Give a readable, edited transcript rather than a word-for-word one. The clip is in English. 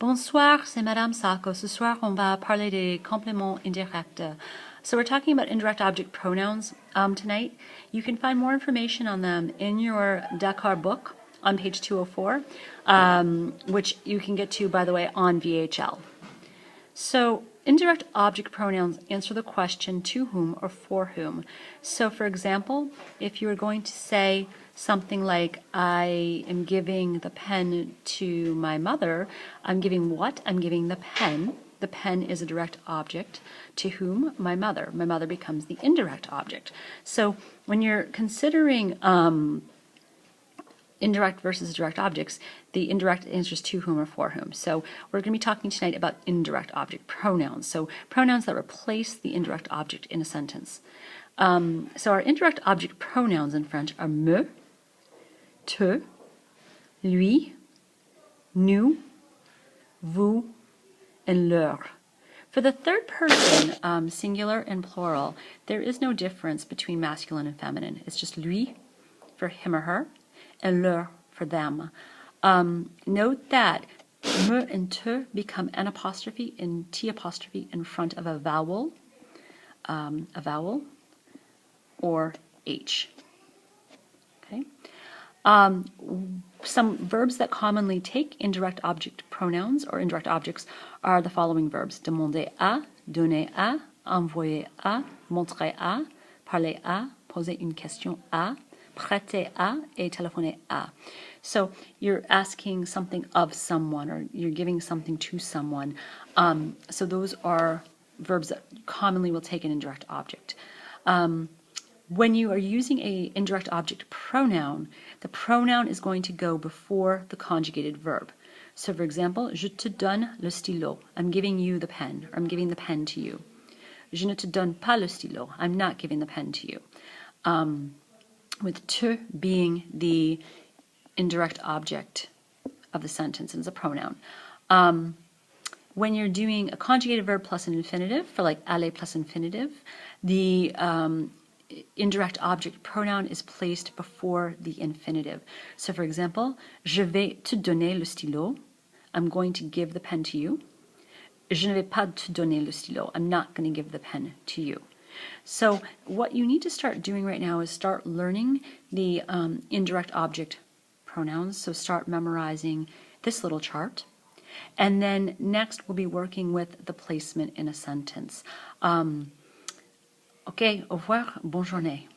Bonsoir, c'est Madame Sacco. Ce soir, on va parler des compléments indirects. So we're talking about indirect object pronouns tonight. You can find more information on them in your Dakar book on page 204, which you can get to, by the way, on VHL. So indirect object pronouns answer the question to whom or for whom. So for example, if you were going to say something like, I am giving the pen to my mother, I'm giving what? I'm giving the pen. The pen is a direct object. To whom? My mother. My mother becomes the indirect object. So when you're considering indirect versus direct objects, the indirect answers to whom or for whom. So we're going to be talking tonight about indirect object pronouns. So pronouns that replace the indirect object in a sentence. So our indirect object pronouns in French are me, te, lui, nous, vous, and leur. For the third person, singular and plural, there is no difference between masculine and feminine. It's just lui for him or her, and leur for them. Note that me and te become an apostrophe and t apostrophe in front of a vowel or h. Okay. Some verbs that commonly take indirect object pronouns or indirect objects are the following verbs: demander à, donner à, envoyer à, montrer à, parler à, poser une question à, prêter à, et téléphoner à. So you're asking something of someone, or you're giving something to someone. So those are verbs that commonly will take an indirect object. When you are using an indirect object pronoun, the pronoun is going to go before the conjugated verb. So for example, je te donne le stylo. I'm giving you the pen, or I'm giving the pen to you. Je ne te donne pas le stylo. I'm not giving the pen to you. With te being the indirect object of the sentence, and it's a pronoun. When you're doing a conjugated verb plus an infinitive, for like aller plus infinitive, the indirect object pronoun is placed before the infinitive. So for example, je vais te donner le stylo. I'm going to give the pen to you. Je ne vais pas te donner le stylo. I'm not going to give the pen to you. So what you need to start doing right now is start learning the indirect object pronouns. So start memorizing this little chart. And then next we'll be working with the placement in a sentence. Ok, au revoir, bonne journée.